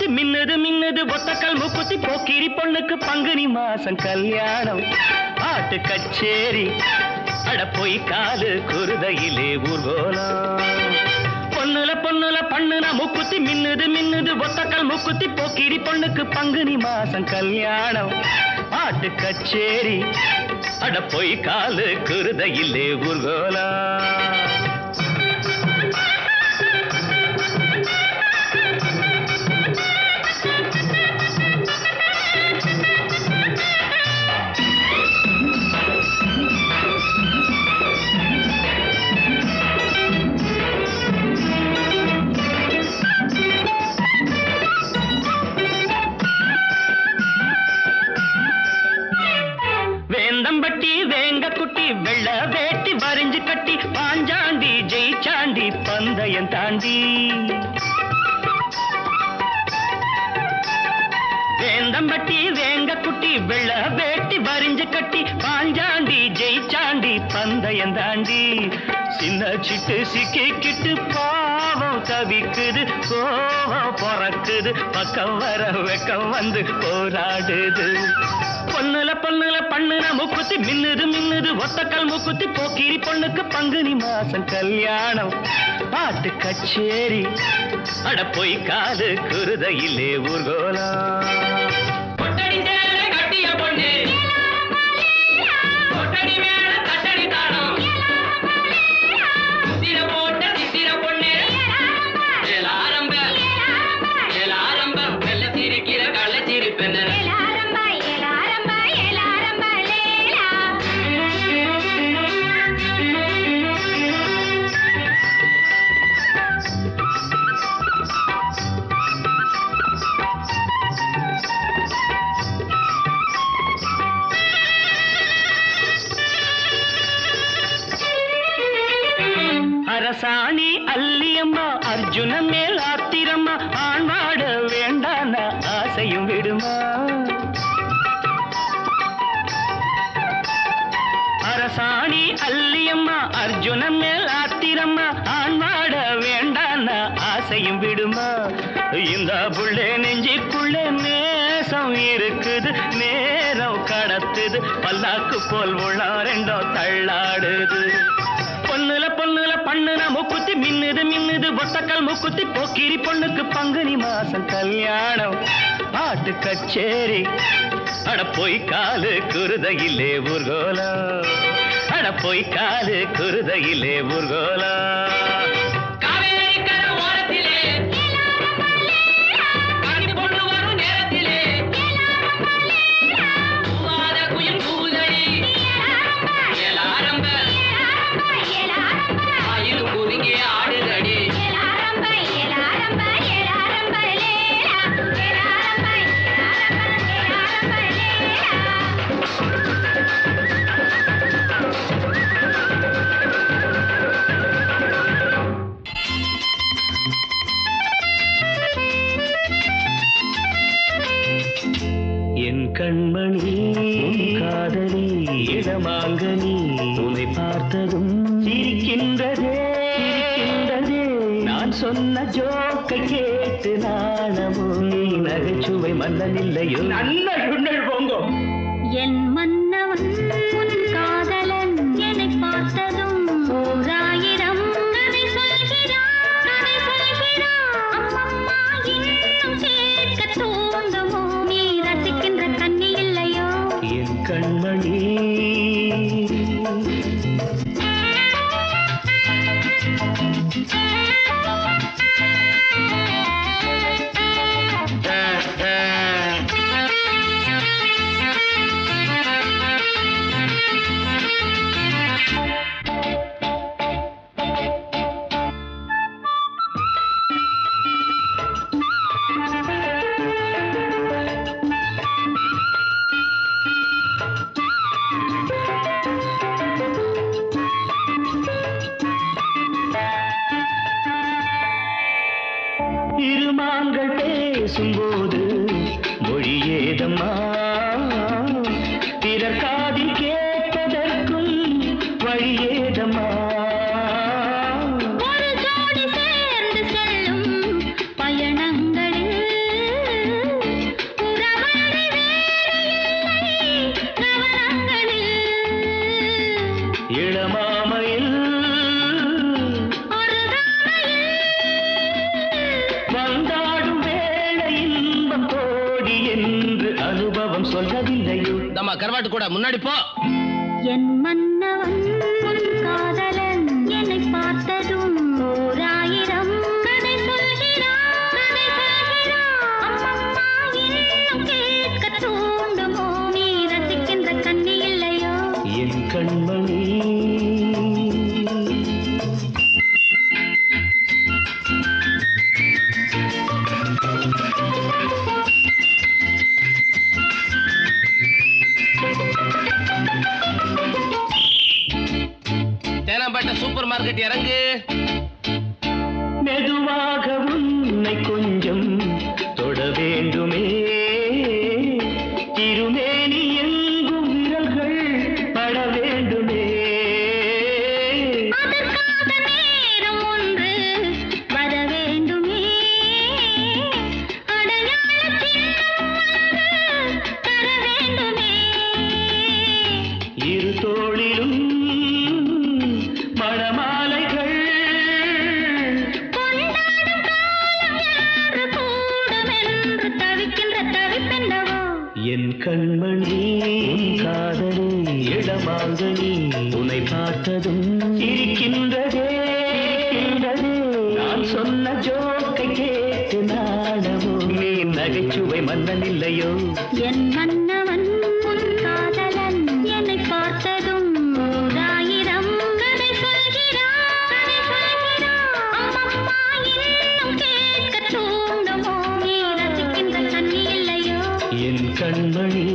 மூக்குத்தி மின்னுது மின்னுது ஒத்தக்கல் மூக்குத்தி போக்கிரி பொண்ணுக்கு பங்குனி மாசம் கல்யாணம் பாட்டு கச்சேரி அட போய் காலு குருதையிலே ஊர்கோலம் பொண்ணுல பொண்ணுல பண்ணுன மூக்குத்தி மின்னுது மின்னுது ஒத்தக்கல் மூக்குத்தி போக்கிரி பொண்ணுக்கு பங்குனி மாசம் கல்யாணம் பாட்டு கச்சேரி அட போய் காலு குருதையிலே ஊர்கோலம் வேந்தம்பட்டி வேங்க குட்டி வெள்ள வேட்டி வரிஞ்சு கட்டி பாஞ்சாண்டி ஜெயிச்சாண்டி பந்தயம் தாண்டி வேந்தம்பட்டி வேங்க குட்டி வெள்ள வேட்டி வரிஞ்சு கட்டி பாஞ்சாண்டி ஜெயிச்சாண்டி பந்தயம் தாண்டி சின்ன சிட்டு சிக்கிக்கிட்டு பாவம் தவிக்குது கோவம் பொறக்குது பக்கம் வர வெக்கம் வந்து போராடுது பொண்ணுல பொண்ணுல பண்ணுன மூக்குத்தி மின்னுது மின்னுது ஒத்தக்கல் மூக்குத்தி போக்கிரி பொண்ணுக்கு பங்குனி மாசம் கல்யாணம் பாட்டு கச்சேரி அட போய் காது குருதையிலே ஊர்கோலம் அரசாணி அல்லியம்மா அர்ஜுன மேல் ஆத்திரம்மா ஆண்வாட வேண்டான ஆசையும் விடுமா அரசாணி அல்லியம்மா அர்ஜுன மேல் ஆத்திரம்மா ஆண்வாட வேண்டான ஆசையும் விடுமா இந்த புள்ளே நெஞ்சிக்குள்ளே நேசம் இருக்குது நேரம் கடத்துது பல்லாக்கு போல் உள்ள ரெண்டோ தள்ளாடுது பொண்ணுல பொண்ணுல பண்ணுன மூக்குத்தி மின்னுது மின்னுது ஒத்தக்கல் மூக்குத்தி போக்கிரி பொண்ணுக்கு பங்குனி மாசம் கல்யாணம் பாட்டு கச்சேரி அட போய் காலு குருதையிலே ஊர்கோலம் அட போய் காலு குருதையிலே ஊர்கோலம் கண்மணி காதலி இடமாங்கனி உன்னை பார்த்ததும் சிரிக்கின்றதே சிரிக்கின்றதே நான் சொன்ன ஜோக்கை கேட்டு நாணமும் நீ நகைச்சுவை மன்னன் இல்லையோ நல்ல சுண்ணல் போங்கோ என் மன்னவன் உன் காதலன் என்னை பார்த்ததும் ஓராயிரம் கதை சொல்கிறான் கதை சொல்கிறான் அம்மம்மா இன்னும் கேட்க தூண்டுமோ நீ ரசிக்கின்ற கண்ணி இல்லையோ என் கண்மணி இருமாங்கள் பேசும்போது மொழியேதம்மா பிறர் காதில் கேட்பதற்கும் வழியேதம்மா ஒரு ஜோடி சேர்ந்து செல்லும் பயணங்களில் பாட்டு கூட முன்னாடி போ. என் மன்னவன் உன் காதலன் என்னை பார்த்ததும் ஓர் ஆயிரம் கதை சொல்கிறான், கதை சொல்கிறான். அம்மம்மா இன்னும் கேட்க தூண்டுமோ, நீ ரசிக்கின்ற கண்ணி இல்லையோ என் கண்மணி. தேனாம்பேட்டை சூப்பர் மார்க்கெட் இறங்கு. மெதுவாக உன்னை கொஞ்சம் தொட வேண்டுமே, திருமேனி எங்கும் விரல்கள் பட வேண்டுமே. அதற்காக நேரம் ஒன்று வர வேண்டுமே, அடையாள சின்னம் ஒன்று தர வேண்டுமே. இரு தோளிலும் மணமாலைகள் கொண்டாடும் காலம் யாரு கூடுமென்று தவிக்கின்ற தவிப்பென்னவோ. என் கண்மணி. உன் காதலி இடமாங்கனி உன்னை பார்த்ததும் இருக்கின்றதே, இருக்கின்றதே. நான் சொன்ன ஜோக்கை கேட்டு நாடமோ, நீ நகைச்சுவை மன்னன் இல்லையோ. என் மன்னவன் உன் காதலன் என்னை பார்த்ததும் ஓர் ஆயிரம் கதை சொல்கிறான், கதை சொல்கிறான். அம்மம்மா இன்னும் கேட்க தூண்டுமோ, நீ ரசிக்கின்ற கண்ணி இல்லையோ என் கண்மணி.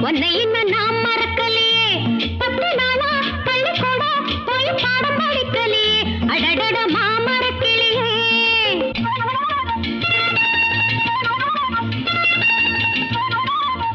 உன்னை இன்னும்